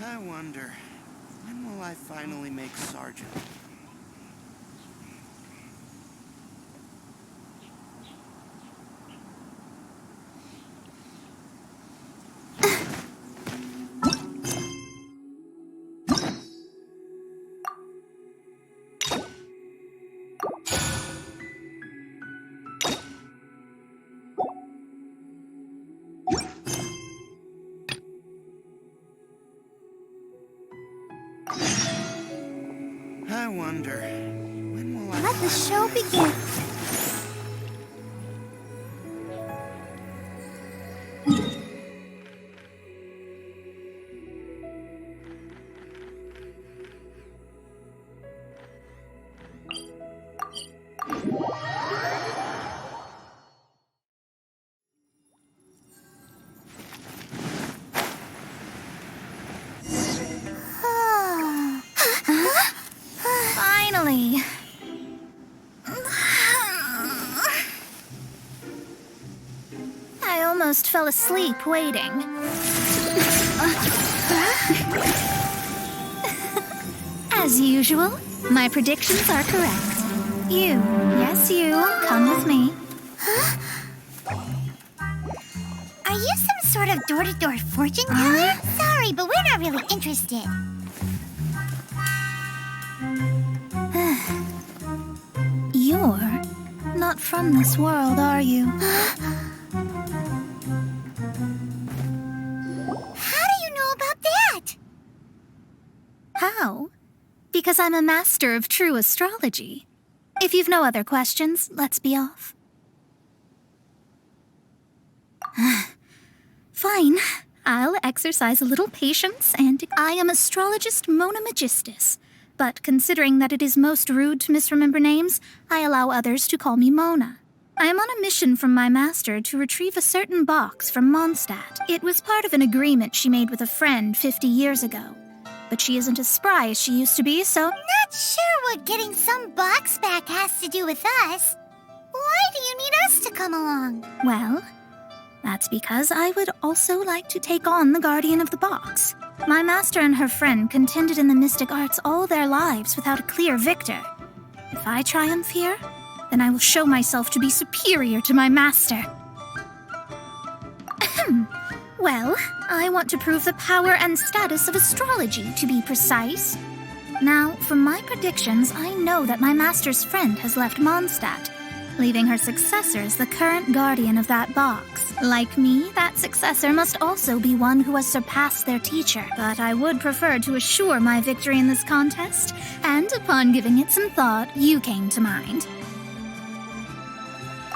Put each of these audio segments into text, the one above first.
I wonder, when will I finally make Sergeant? I wonder, when will I... Let the show begin. Finally. I almost fell asleep waiting. As usual, my predictions are correct. You, yes you, come with me. Are you some sort of door-to-door fortune teller? Sorry, but we're not really interested. You're not from this world, are you? How do you know about that? How? Because I'm a master of true astrology. If you've no other questions, let's be off. Fine. I'll exercise a little patience, and I am astrologist Mona Magistus. But considering that it is most rude to misremember names, I allow others to call me Mona. I am on a mission from my master to retrieve a certain box from Mondstadt. It was part of an agreement she made with a friend 50 years ago. But she isn't as spry as she used to be, so... Not sure what getting some box back has to do with us. Why do you need us to come along? Well, that's because I would also like to take on the guardian of the box. My master and her friend contended in the mystic arts all their lives without a clear victor. If I triumph here, then I will show myself to be superior to my master. Well, I want to prove the power and status of astrology, to be precise. Now, from my predictions, I know that my master's friend has left Mondstadt, leaving her successor as the current guardian of that box. Like me, that successor must also be one who has surpassed their teacher. But I would prefer to assure my victory in this contest, and upon giving it some thought, you came to mind.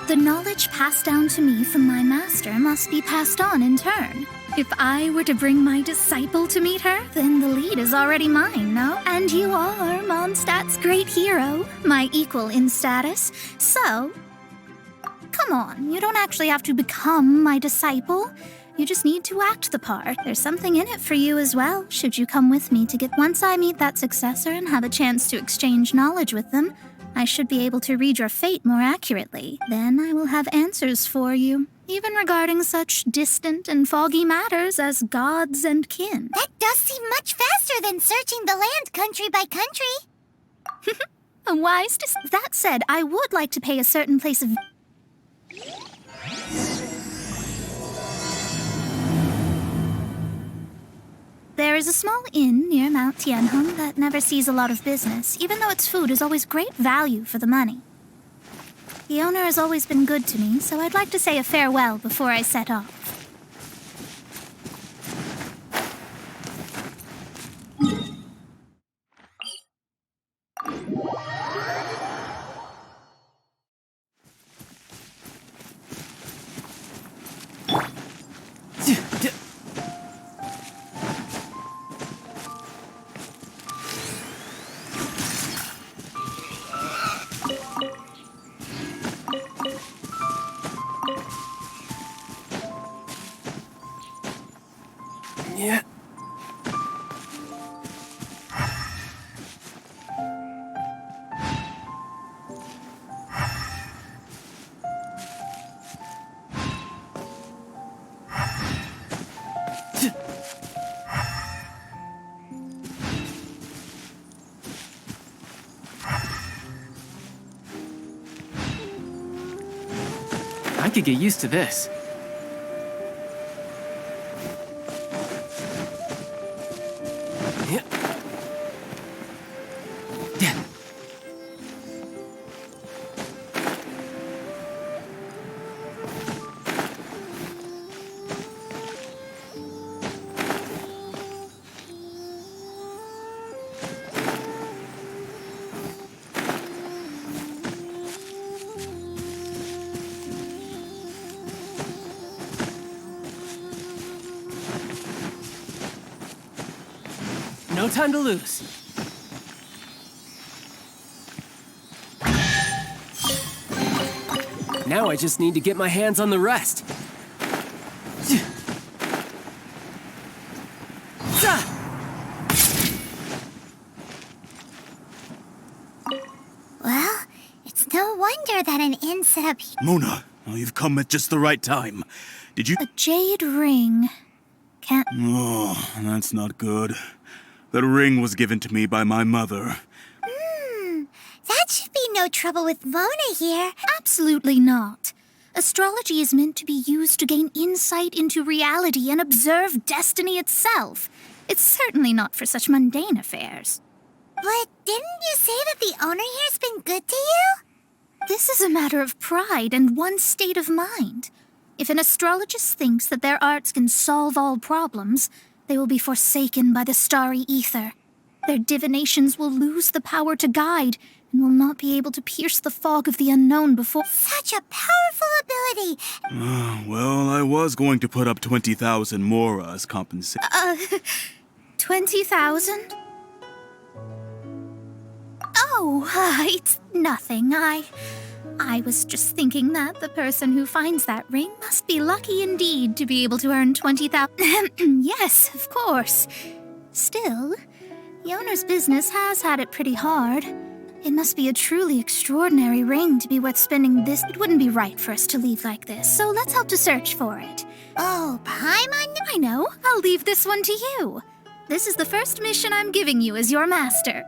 The knowledge passed down to me from my master must be passed on in turn. If I were to bring my disciple to meet her, then the lead is already mine, no? And you are Mondstadt's great hero, my equal in status, so... Come on, you don't actually have to become my disciple. You just need to act the part. There's something in it for you as well, should you come with me to get... Once I meet that successor and have a chance to exchange knowledge with them, I should be able to read your fate more accurately. Then I will have answers for you, even regarding such distant and foggy matters as gods and kin. That does seem much faster than searching the land country by country. A wise That said, I would like to pay a certain place of... There is a small inn near Mount Tianheng that never sees a lot of business, even though its food is always great value for the money. The owner has always been good to me, so I'd like to say a farewell before I set off. Yeah. could get used to this. Yeah. Yeah. No time to lose. Now I just need to get my hands on the rest. Well, it's no wonder that an inn set up Mona, oh, you've come at just the right time. Did you... A jade ring. Can't. Oh, that's not good. That ring was given to me by my mother. That should be no trouble with Mona here. Absolutely not. Astrology is meant to be used to gain insight into reality and observe destiny itself. It's certainly not for such mundane affairs. But didn't you say that the owner here's been good to you? This is a matter of pride and one's state of mind. If an astrologist thinks that their arts can solve all problems, they will be forsaken by the starry ether. Their divinations will lose the power to guide and will not be able to pierce the fog of the unknown before... Such a powerful ability. Well, I was going to put up 20,000 more as compensation. 20,000? Oh, it's nothing. I was just thinking that the person who finds that ring must be lucky indeed to be able to earn 20,000. Yes, of course. Still, the owner's business has had it pretty hard. It must be a truly extraordinary ring to be worth spending this. It wouldn't be right for us to leave like this, so let's help to search for it. Oh, Paimon? I know. I'll leave this one to you. This is the first mission I'm giving you as your master.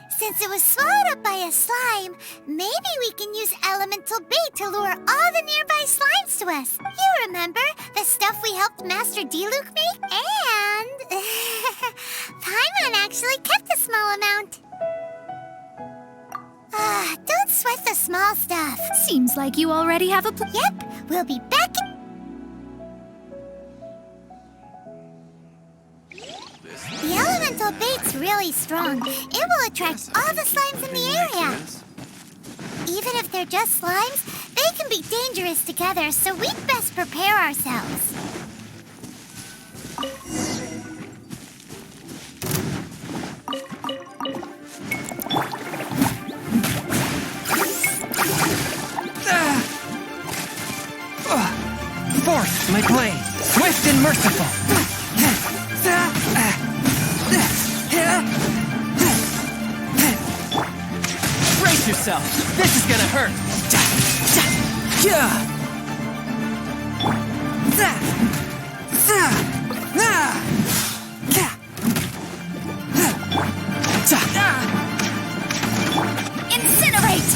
Since it was swallowed up by a slime, maybe we can use elemental bait to lure all the nearby slimes to us. You remember the stuff we helped Master Diluc make? And Paimon actually kept a small amount. Don't sweat the small stuff. Seems like you already have a Yep, we'll be back in... The elemental bait's really strong. It will attract all the slimes in the area. Even if they're just slimes, they can be dangerous together, so we'd best prepare ourselves. Force my blade, swift and merciful. Brace yourself. This is gonna hurt. Incinerate!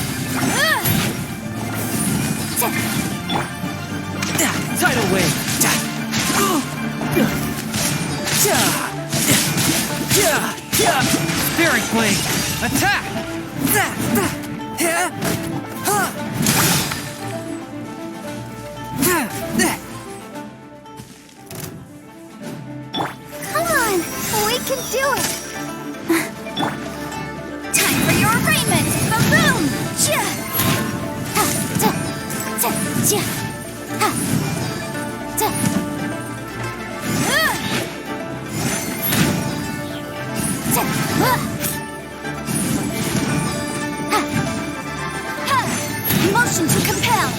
Tidal wave. Spirit blade. Attack. Come on, we can do it. Time for your arraignment. Boom! Motion to compel.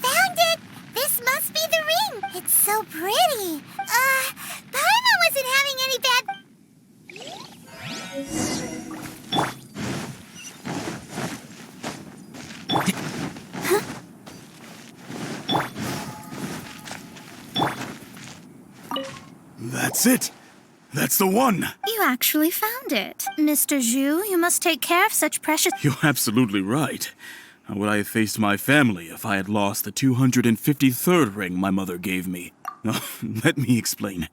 Found it! This must be the ring. It's so pretty. Paimon wasn't having any bad... That's it. That's the one. You You actually found it. Mr. Zhu, you must take care of such precious... You're absolutely right. How would I have faced my family if I had lost the 253rd ring my mother gave me? Let me explain.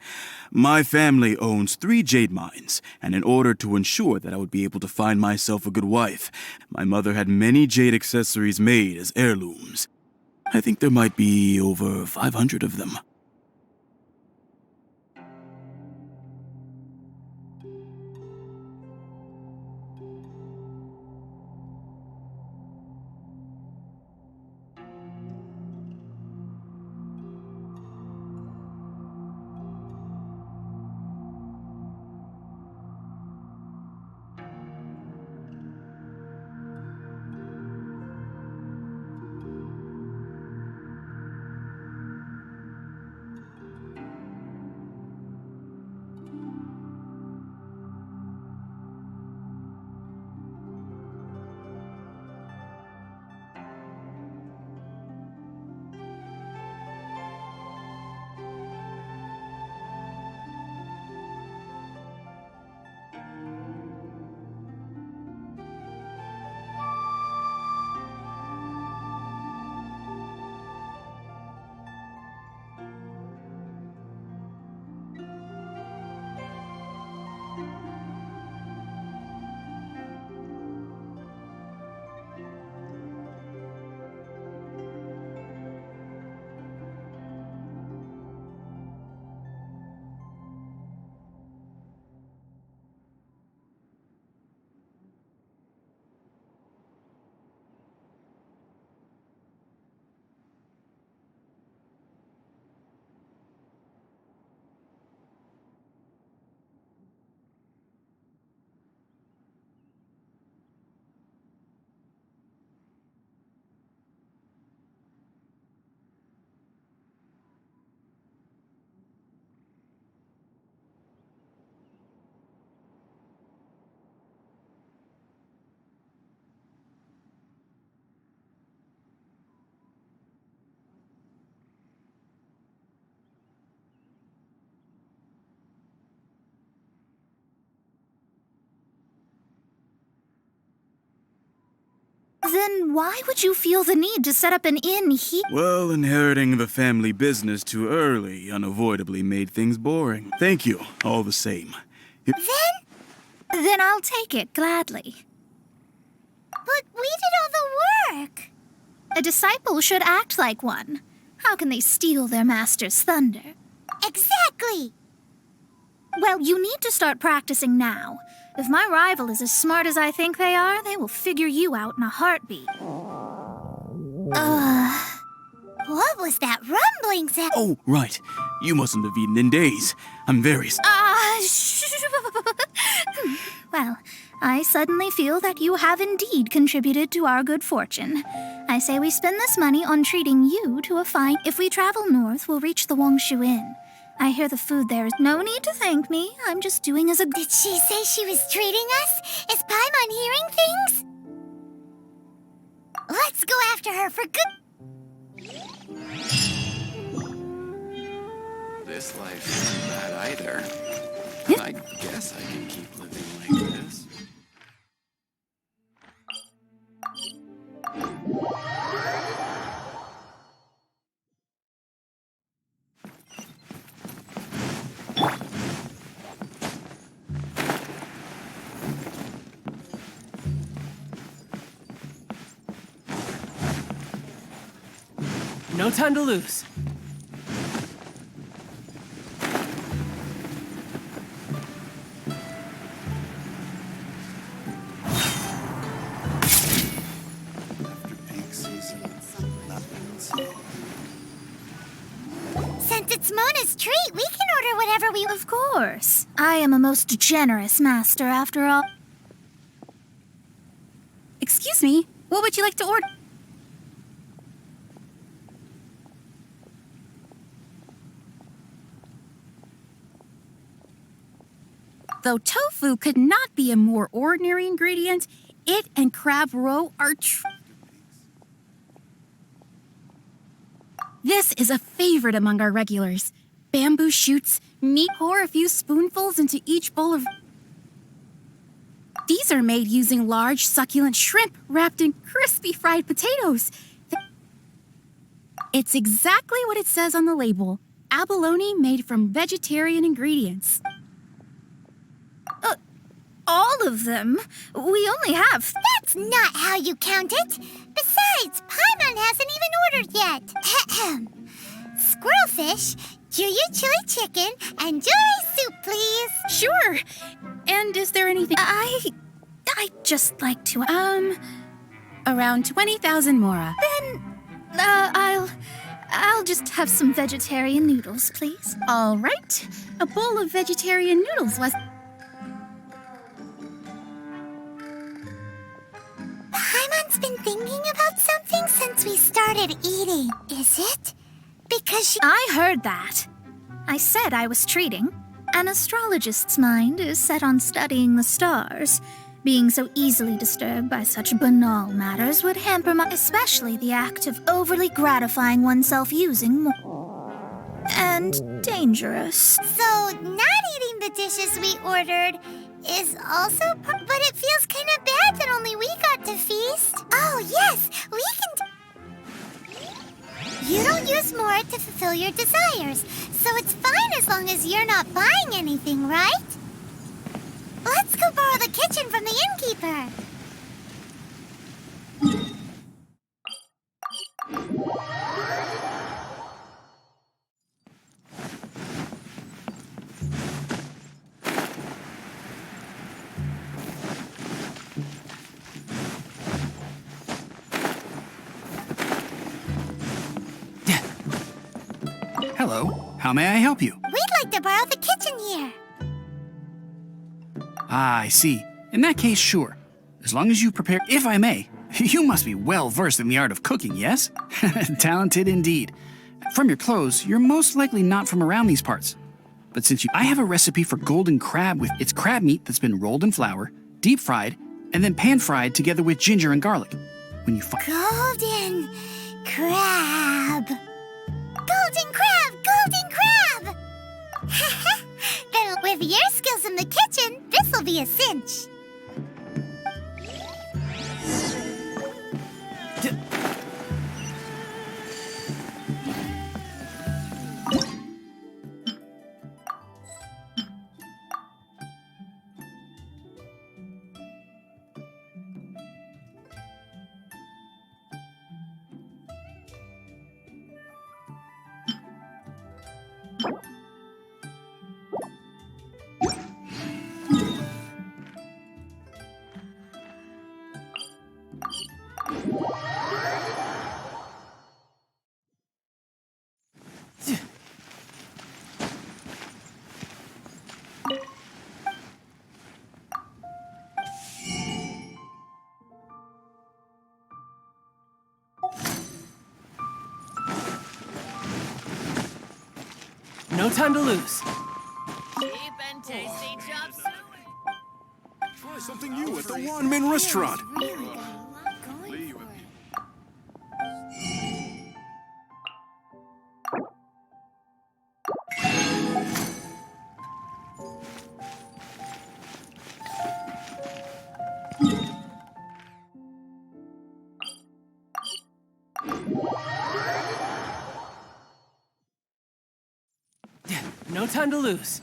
My family owns 3 jade mines, and in order to ensure that I would be able to find myself a good wife, my mother had many jade accessories made as heirlooms. I think there might be over 500 of them. Then why would you feel the need to set up an inn here? Well, inheriting the family business too early unavoidably made things boring. Thank you, all the same. Then I'll take it gladly. But we did all the work. A disciple should act like one. How can they steal their master's thunder? Exactly. Well, you need to start practicing now. If my rival is as smart as I think they are, they will figure you out in a heartbeat. What was that rumbling sound? Oh, right. You mustn't have eaten in days. I'm very... Well, I suddenly feel that you have indeed contributed to our good fortune. I say we spend this money on treating you to a fine... If we travel north, we'll reach the Wongshu Inn. I hear the food there is... No need to thank me. I'm just doing as a... Did she say she was treating us? Is Paimon hearing things? Let's go after her for good... This life isn't bad either. I guess I can keep living like this. No time to lose. Since it's Mona's treat, we can order whatever we... Of course. I am a most generous master, after all. Excuse me, what would you like to order? Though tofu could not be a more ordinary ingredient, it and crab roe are This is a favorite among our regulars. Bamboo shoots, meat, pour a few spoonfuls into each bowl of... These are made using large, succulent shrimp wrapped in crispy fried potatoes. It's exactly what it says on the label. Abalone made from vegetarian ingredients. All of them? We only have... That's not how you count it. Besides, Paimon hasn't even ordered yet. Squirrelfish, Juyu chili chicken, and Jory soup, please. Sure. And is there anything... I'd just like to... Around 20,000 mora. I'll just have some vegetarian noodles, please. All right. A bowl of vegetarian noodles was... Paimon's been thinking about something since we started eating. Is it? Because I heard that. I said I was treating. An astrologist's mind is set on studying the stars. Being so easily disturbed by such banal matters would hamper especially the act of overly gratifying oneself using more. And dangerous. So, not eating the dishes we ordered is also but it feels kind of bad that only we got to feast. Oh, yes, we can... You don't use more to fulfill your desires, so it's fine as long as you're not buying anything, right? Let's go borrow the kitchen from the innkeeper. Hello, how may I help you? We'd like to borrow the kitchen here. Ah, I see. In that case, sure. As long as you prepare... If I may, you must be well versed in the art of cooking, yes? Talented indeed. From your clothes, you're most likely not from around these parts. But since I have a recipe for golden crab with its crab meat that's been rolled in flour, deep fried, and then pan fried together with ginger and garlic. When you Golden crab. Golden crab! Golden crab! Then with your skills in the kitchen, this'll be a cinch. No time to lose. Cheap and tasty chop suey. Try something new at the Wanmin restaurant. Really got a lot going for it. No time to lose.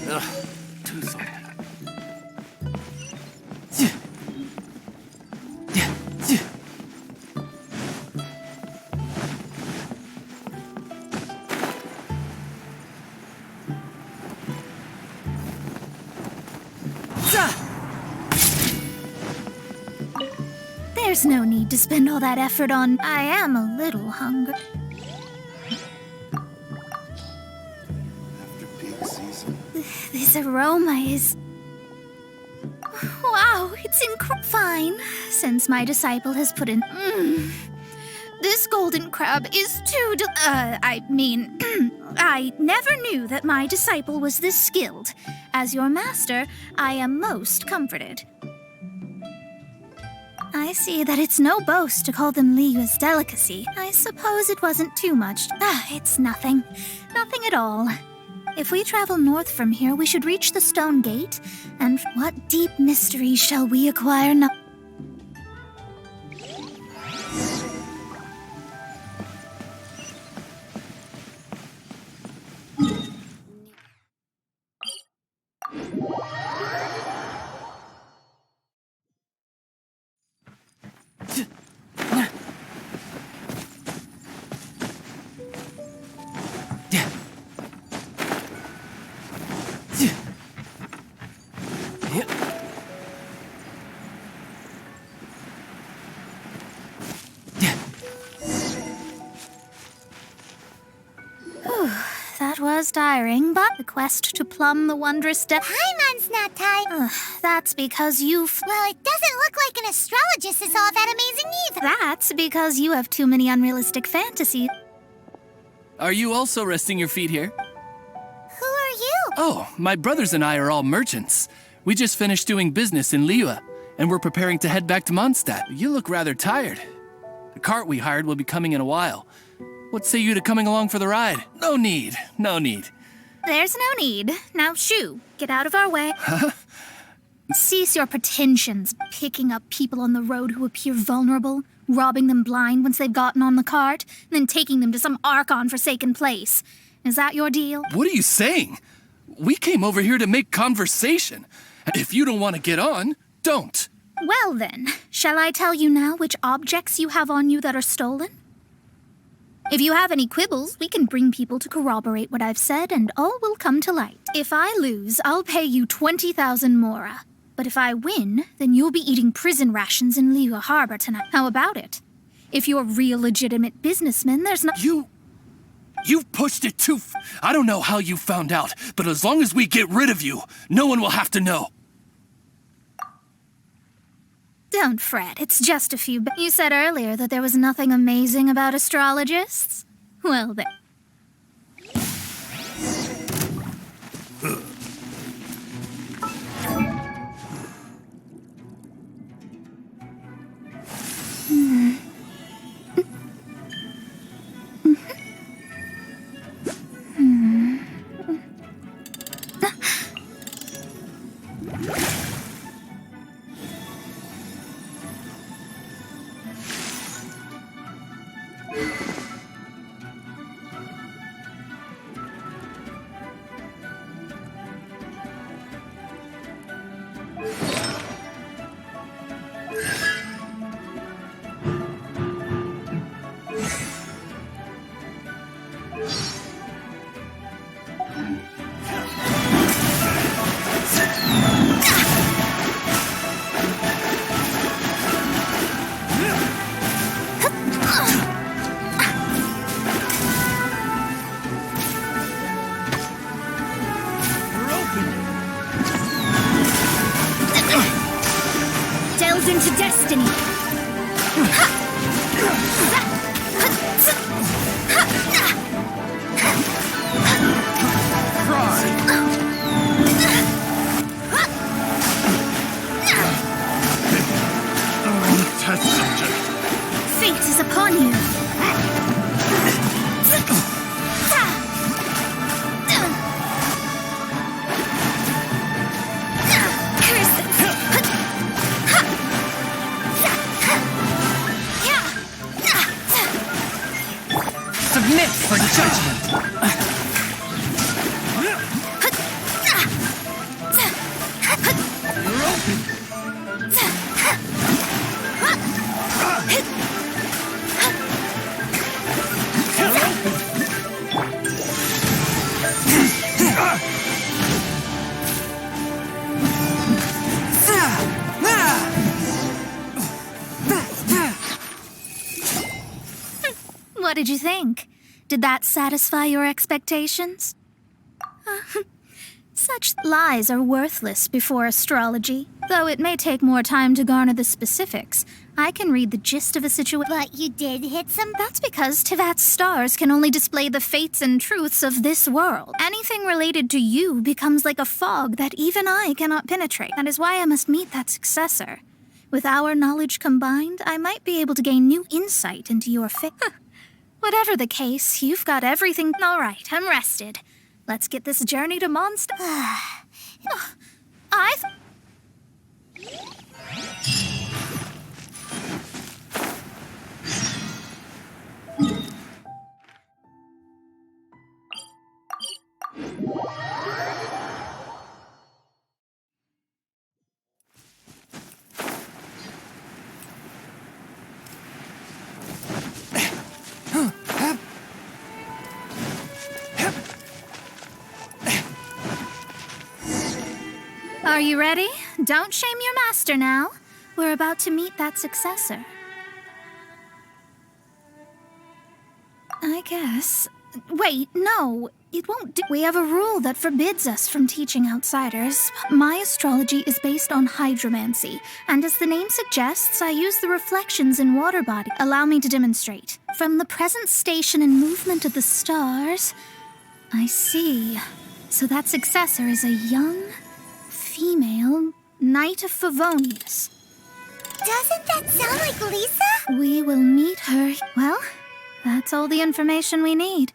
Ugh, too salty. There's no need to spend all that effort on... I am a little hungry. After peak season. This aroma is... Wow, it's fine, since my disciple has put in... This golden crab is too I never knew that my disciple was this skilled. As your master, I am most comforted. I see that it's no boast to call them Liyue's delicacy. I suppose it wasn't too much. It's nothing. Nothing at all. If we travel north from here, we should reach the stone gate. And what deep mystery shall we acquire now? That was tiring, but the quest to plumb the wondrous depths. Paimon's not tired. That's because you've... Well, it doesn't look like an astrologist is all that amazing either. That's because you have too many unrealistic fantasies. Are you also resting your feet here? Who are you? Oh, my brothers and I are all merchants. We just finished doing business in Liyue, and we're preparing to head back to Mondstadt. You look rather tired. The cart we hired will be coming in a while. What say you to coming along for the ride? No need, no need. There's no need. Now, shoo, get out of our way. Cease your pretensions, picking up people on the road who appear vulnerable, robbing them blind once they've gotten on the cart, and then taking them to some Archon-forsaken place. Is that your deal? What are you saying? We came over here to make conversation. If you don't want to get on, don't. Well then, shall I tell you now which objects you have on you that are stolen? If you have any quibbles, we can bring people to corroborate what I've said, and all will come to light. If I lose, I'll pay you 20,000 mora. But if I win, then you'll be eating prison rations in Liyue Harbor tonight. How about it? If you're real legitimate businessmen, there's no... You've pushed it too I don't know how you found out, but as long as we get rid of you, no one will have to know. Don't fret, it's just a few... You said earlier that there was nothing amazing about astrologists? Well then... Delves into destiny. Fate is upon you. Submit for judgment. You're open. What did you think? Did that satisfy your expectations? Such lies are worthless before astrology. Though it may take more time to garner the specifics, I can read the gist of a situation. But you did hit some... That's because Tivat's stars can only display the fates and truths of this world. Anything related to you becomes like a fog that even I cannot penetrate. That is why I must meet that successor. With our knowledge combined, I might be able to gain new insight into your fate. Whatever the case, you've got everything. All right, I'm rested. Let's get this journey to Mondstadt. Are you ready? Don't shame your master now. We're about to meet that successor. I guess. Wait, no. It won't do. We have a rule that forbids us from teaching outsiders. My astrology is based on hydromancy, and as the name suggests, I use the reflections in water body. Allow me to demonstrate. From the present station and movement of the stars, I see. So that successor is a young, female Knight of Favonius. Doesn't that sound like Lisa? We will meet her. Well, that's all the information we need.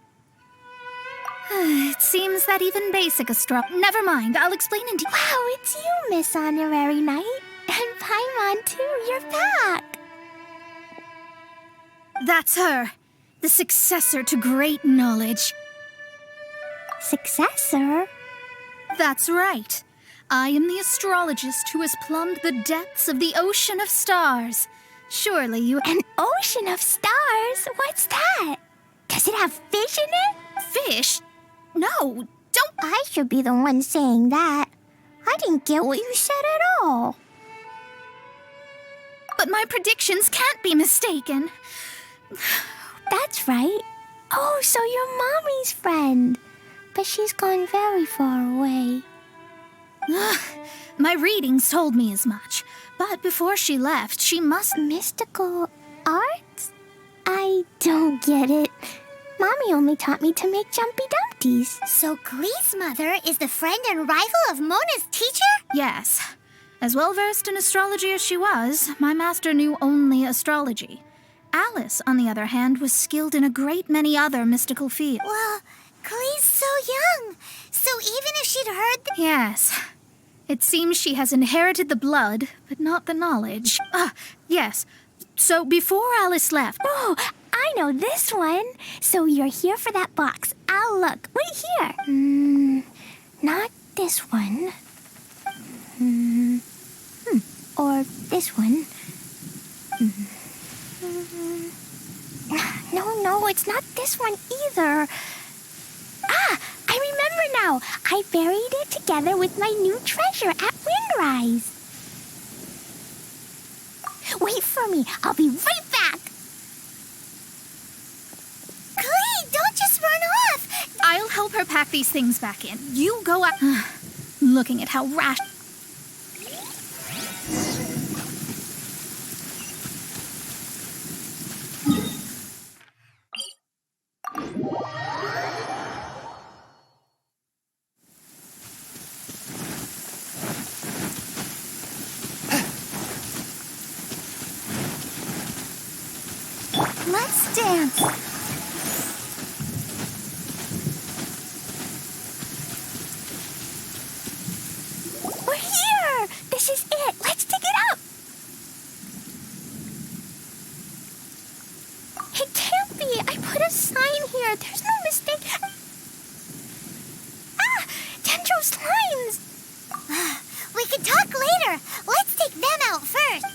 It seems that even basic Never mind, I'll explain in detail. Wow, it's you, Miss Honorary Knight. And Paimon, too, you're back. That's her. The successor to great knowledge. Successor? That's right. I am the astrologist who has plumbed the depths of the ocean of stars. Surely you... An ocean of stars? What's that? Does it have fish in it? Fish? No, don't... I should be the one saying that. I didn't get what you said at all. But my predictions can't be mistaken. That's right. Oh, so you're Mommy's friend. But she's gone very far away. My readings told me as much. But before she left, she must... Mystical arts? I don't get it. Mommy only taught me to make jumpy dumpties. So Glee's mother is the friend and rival of Mona's teacher? Yes. As well-versed in astrology as she was, my master knew only astrology. Alice, on the other hand, was skilled in a great many other mystical fields. Well, Glee's so young. So even if she'd heard the... Yes. It seems she has inherited the blood, but not the knowledge. Yes. So before Alice left... Oh, I know this one. So you're here for that box. I'll look. Wait here. Not this one. Or this one. No, it's not this one either. I remember now. I buried it together with my new treasure at Windrise. Wait for me. I'll be right back. Glee, don't just run off. I'll help her pack these things back in. You go up. Looking at how rash... Let's dance. We're here. This is it. Let's dig it up. It can't be. I put a sign here. There's no mistake. Dendro slimes. We can talk later. Let's take them out first.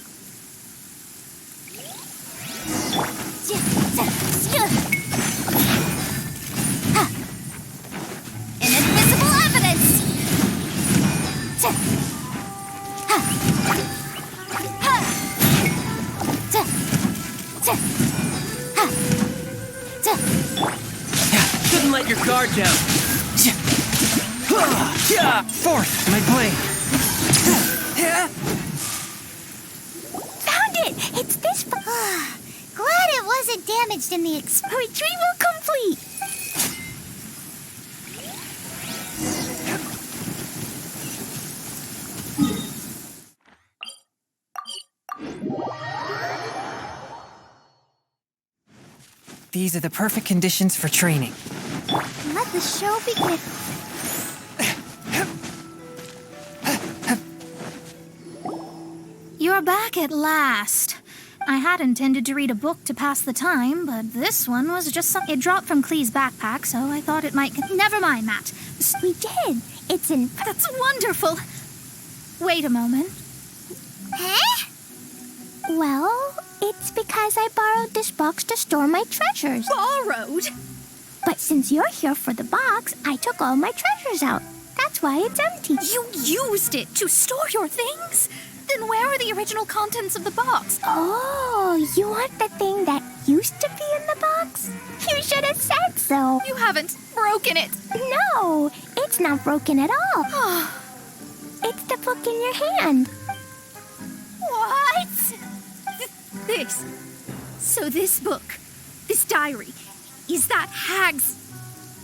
Inadmissible evidence! Couldn't let your guard down. Forth, my blade. Found it! It's this Glad it wasn't damaged in the retrieval complete! These are the perfect conditions for training. Let the show begin. You're back at last. I had intended to read a book to pass the time, but this one was just It dropped from Clee's backpack, so I thought it might... Never mind that. We did. It's in... That's wonderful. Wait a moment. Huh? Well, it's because I borrowed this box to store my treasures. Borrowed? But since you're here for the box, I took all my treasures out. That's why it's empty. You used it to store your things? Then where are the original contents of the box? Oh, you want the thing that used to be in the box? You should have said so. You haven't broken it. No, it's not broken at all. It's the book in your hand. What? This. So this book, this diary, is that Hag's...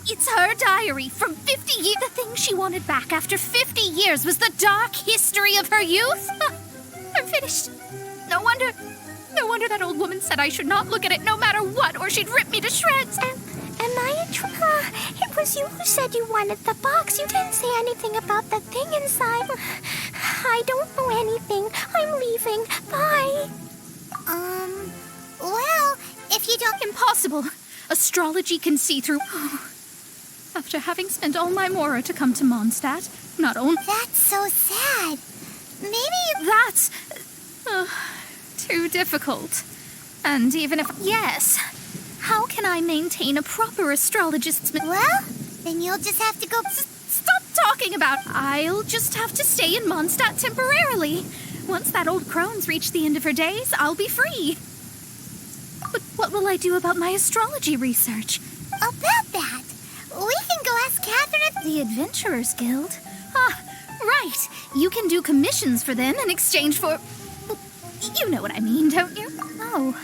It's her diary from 50 years. The thing she wanted back after 50 years was the dark history of her youth. I'm finished. No wonder that old woman said I should not look at it no matter what, or she'd rip me to shreds. Am I a It was you who said you wanted the box. You didn't say anything about the thing inside. I don't know anything. I'm leaving. Bye. Well, if you don't... Impossible. Astrology can see through... After having spent all my mora to come to Mondstadt, not only... That's so sad. Maybe... That's... too difficult. And even if... Yes. How can I maintain a proper astrologist's... Well, then you'll just have to go... Stop talking about... I'll just have to stay in Mondstadt temporarily. Once that old crone's reached the end of her days, I'll be free. But what will I do about my astrology research? About that? We can go ask Catherine at the Adventurers Guild. Ah, right. You can do commissions for them in exchange for... You know what I mean, don't you? Oh,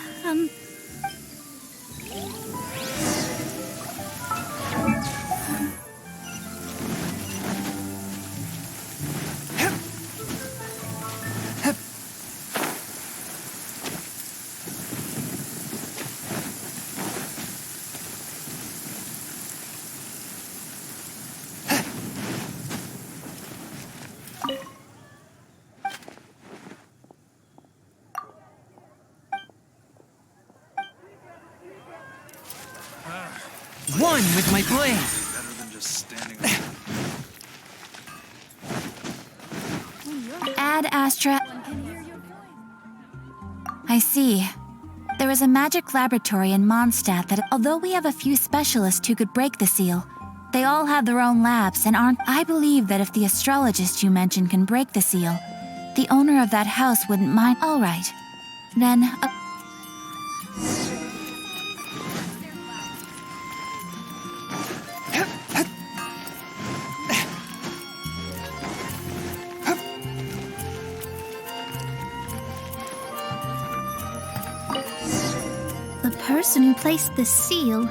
One with my blade. Better than just standing Add Astra. I see. There is a magic laboratory in Mondstadt that, although we have a few specialists who could break the seal, they all have their own labs and aren't... I believe that if the astrologist you mentioned can break the seal, the owner of that house wouldn't mind. All right. Then... the person who placed the seal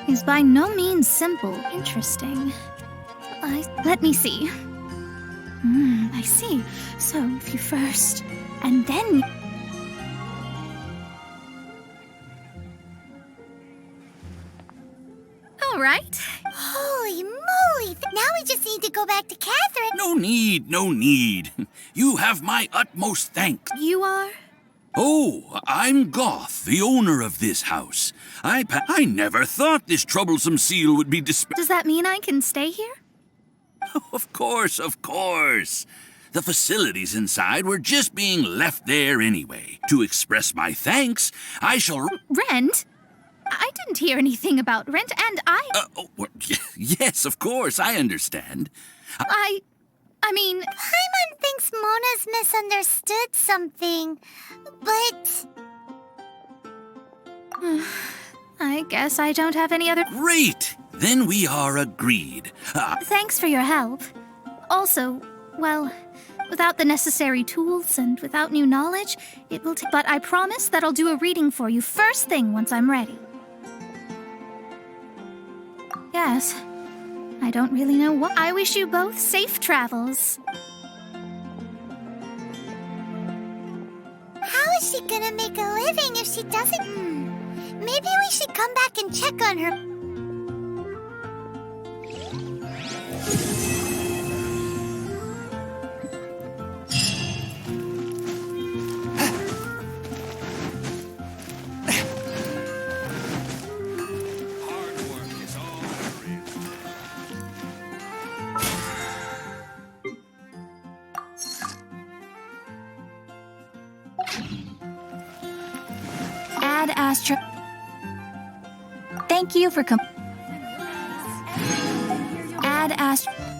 is by no means simple. Interesting. Let me see. I see. So, if you first, and then... All right. Holy moly! Now we just need to go back to Catherine. No need, no need. You have my utmost thanks. You are? Oh, I'm Goth, the owner of this house. I never thought this troublesome seal would be Does that mean I can stay here? Of course, of course. The facilities inside were just being left there anyway. To express my thanks, I shall... Rent? I didn't hear anything about rent, and yes, of course, I understand. I mean... Paimon thinks Mona's misunderstood something, but... I guess I don't have any other... Great! Then we are agreed. Thanks for your help. Also, well, Without the necessary tools and without new knowledge, it will take. But I promise that I'll do a reading for you first thing once I'm ready. Yes. I don't really know what. I wish you both safe travels. How is she gonna make a living if she doesn't? Maybe we should come back and check on her. Add Astro. Thank you for Add Astro.